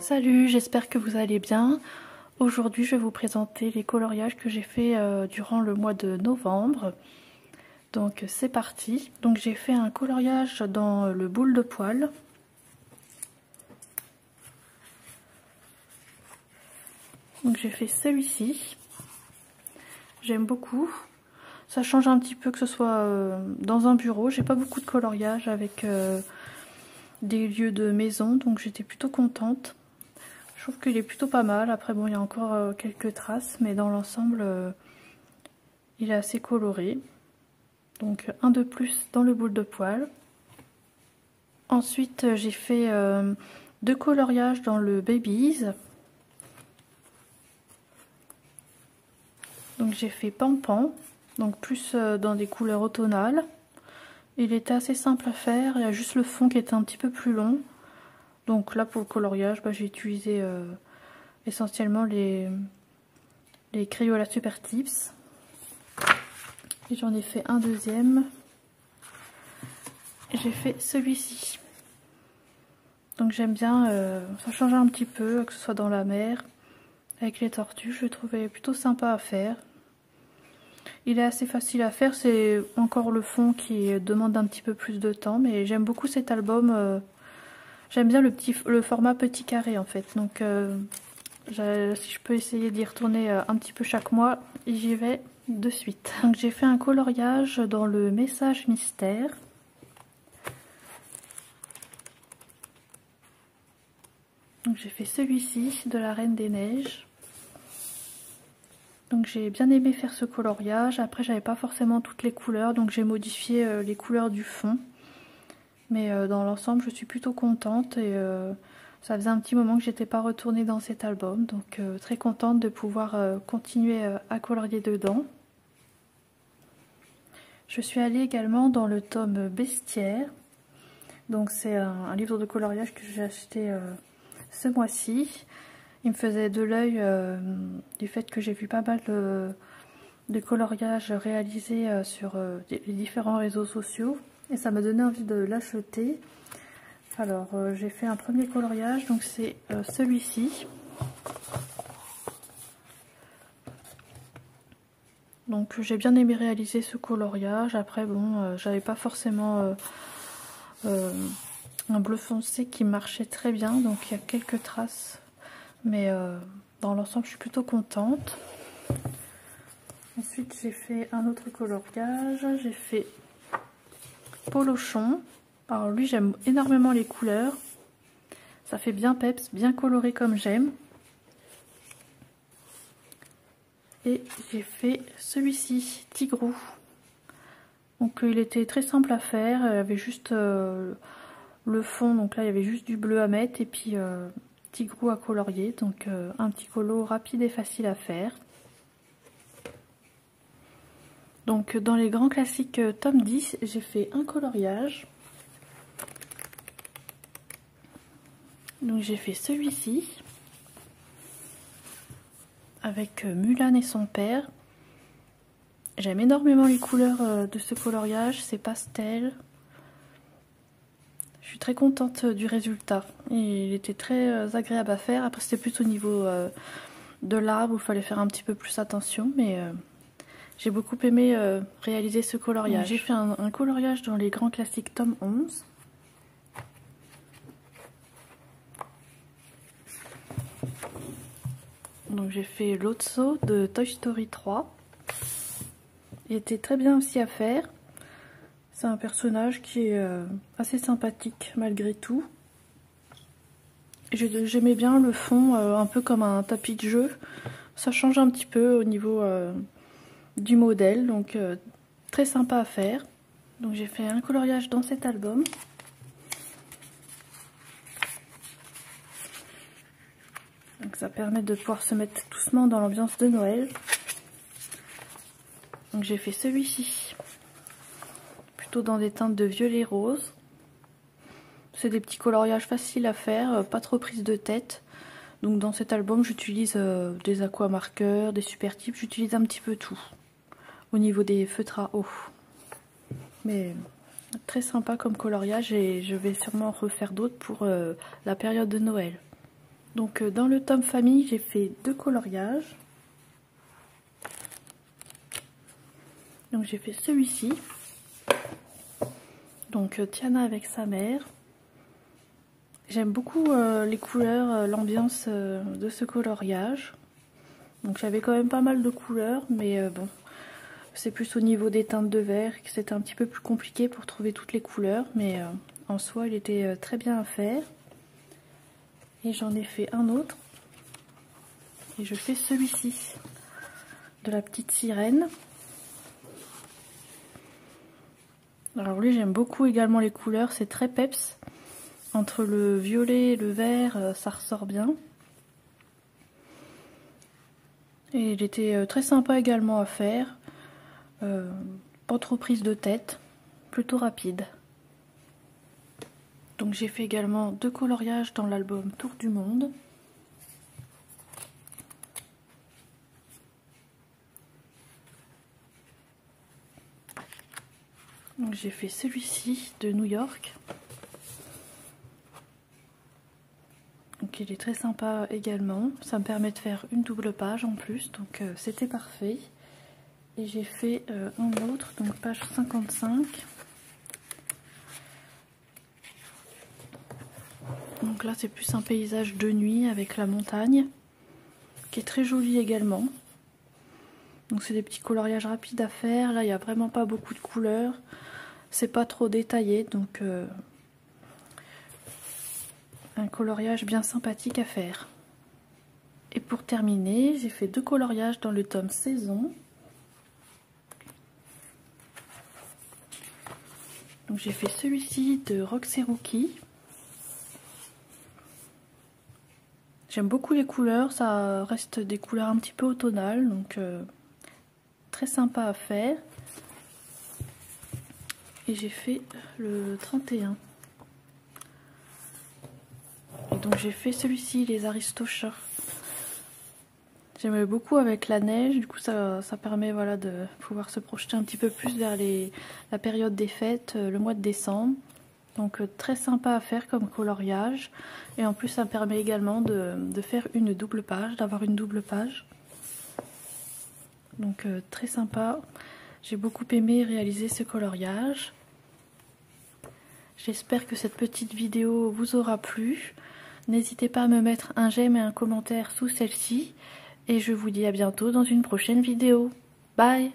Salut, j'espère que vous allez bien. Aujourd'hui, je vais vous présenter les coloriages que j'ai fait durant le mois de novembre. Donc c'est parti. Donc j'ai fait un coloriage dans le boule de poil. Donc j'ai fait celui-ci. J'aime beaucoup. Ça change un petit peu que ce soit dans un bureau. J'ai pas beaucoup de coloriage avec des lieux de maison, donc j'étais plutôt contente. Je trouve qu'il est plutôt pas mal. Après bon, il y a encore quelques traces, mais dans l'ensemble, il est assez coloré. Donc un de plus dans le boule de poil. Ensuite, j'ai fait deux coloriages dans le Babies. Donc j'ai fait Pampan, donc plus dans des couleurs automnales. Il était assez simple à faire, il y a juste le fond qui était un petit peu plus long. Donc là pour le coloriage, j'ai utilisé essentiellement les Crayola Super Tips. Et j'en ai fait un deuxième. J'ai fait celui-ci. Donc j'aime bien, ça change un petit peu, que ce soit dans la mer, avec les tortues, je le trouvais plutôt sympa à faire. Il est assez facile à faire, c'est encore le fond qui demande un petit peu plus de temps, mais j'aime beaucoup cet album. J'aime bien le format petit carré en fait, donc si je peux essayer d'y retourner un petit peu chaque mois, j'y vais de suite. Donc j'ai fait un coloriage dans le message mystère. Donc j'ai fait celui-ci de la Reine des Neiges. Donc j'ai bien aimé faire ce coloriage. Après j'avais pas forcément toutes les couleurs, donc j'ai modifié les couleurs du fond. Mais dans l'ensemble je suis plutôt contente et ça faisait un petit moment que j'étais pas retournée dans cet album. Donc très contente de pouvoir continuer à colorier dedans. Je suis allée également dans le tome Bestiaire. Donc c'est un livre de coloriage que j'ai acheté ce mois-ci. Il me faisait de l'œil du fait que j'ai vu pas mal de coloriages réalisés sur les différents réseaux sociaux. Et ça m'a donné envie de l'acheter. Alors j'ai fait un premier coloriage, donc c'est celui-ci. Donc j'ai bien aimé réaliser ce coloriage. Après bon, j'avais pas forcément un bleu foncé qui marchait très bien, donc il y a quelques traces. Mais dans l'ensemble, je suis plutôt contente. Ensuite, j'ai fait un autre coloriage. J'ai fait Polochon. Alors lui, j'aime énormément les couleurs. Ça fait bien peps, bien coloré comme j'aime. Et j'ai fait celui-ci, Tigrou. Donc il était très simple à faire. Il y avait juste le fond. Donc là, il y avait juste du bleu à mettre. Et puis Tigrou à colorier, donc un petit colo rapide et facile à faire. Donc dans les grands classiques tome 10, j'ai fait un coloriage. Donc j'ai fait celui-ci avec Mulan et son père. J'aime énormément les couleurs de ce coloriage, c'est pastel. Je suis très contente du résultat. Il était très agréable à faire. Après c'était plus au niveau de l'arbre où il fallait faire un petit peu plus attention, mais j'ai beaucoup aimé réaliser ce coloriage. J'ai fait un coloriage dans les grands classiques tome 11. Donc j'ai fait Lotso de Toy Story 3. Il était très bien aussi à faire. C'est un personnage qui est assez sympathique malgré tout. J'aimais bien le fond, un peu comme un tapis de jeu. Ça change un petit peu au niveau du modèle, donc très sympa à faire. Donc j'ai fait un coloriage dans cet album. Donc ça permet de pouvoir se mettre doucement dans l'ambiance de Noël. Donc j'ai fait celui-ci, plutôt dans des teintes de violet rose. C'est des petits coloriages faciles à faire, pas trop prise de tête. Donc dans cet album j'utilise des aquamarqueurs, des super types, j'utilise un petit peu tout. Au niveau des feutres à eau. Mais très sympa comme coloriage et je vais sûrement en refaire d'autres pour la période de Noël. Donc dans le tome famille, j'ai fait 2 coloriages. Donc j'ai fait celui-ci. Donc Tiana avec sa mère. J'aime beaucoup les couleurs, l'ambiance de ce coloriage. Donc j'avais quand même pas mal de couleurs, mais bon, c'est plus au niveau des teintes de vert que c'était un petit peu plus compliqué pour trouver toutes les couleurs, mais en soi il était très bien à faire. Et j'en ai fait un autre, et je fais celui-ci, de la petite sirène. Alors lui j'aime beaucoup également les couleurs, c'est très peps. Entre le violet et le vert, ça ressort bien. Et il était très sympa également à faire. Pas trop prise de tête, plutôt rapide. Donc j'ai fait également 2 coloriages dans l'album Tour du Monde. Donc j'ai fait celui-ci de New York. Donc il est très sympa également. Ça me permet de faire une double page en plus, donc c'était parfait. Et j'ai fait un autre, donc page 55. Donc là c'est plus un paysage de nuit avec la montagne, qui est très joli également. Donc c'est des petits coloriages rapides à faire. Là il n'y a vraiment pas beaucoup de couleurs. C'est pas trop détaillé, donc un coloriage bien sympathique à faire. Et pour terminer, j'ai fait 2 coloriages dans le tome Saison. Donc j'ai fait celui-ci de Roxy Rookie. J'aime beaucoup les couleurs, ça reste des couleurs un petit peu automnales, donc très sympa à faire. Et j'ai fait le 31. Et donc j'ai fait celui-ci, les Aristochats. J'aimais beaucoup avec la neige, du coup ça permet voilà, de pouvoir se projeter un petit peu plus vers la période des fêtes, le mois de décembre. Donc très sympa à faire comme coloriage. Et en plus ça me permet également de faire une double page, d'avoir une double page. Donc très sympa. J'ai beaucoup aimé réaliser ce coloriage. J'espère que cette petite vidéo vous aura plu. N'hésitez pas à me mettre un j'aime et un commentaire sous celle-ci. Et je vous dis à bientôt dans une prochaine vidéo. Bye!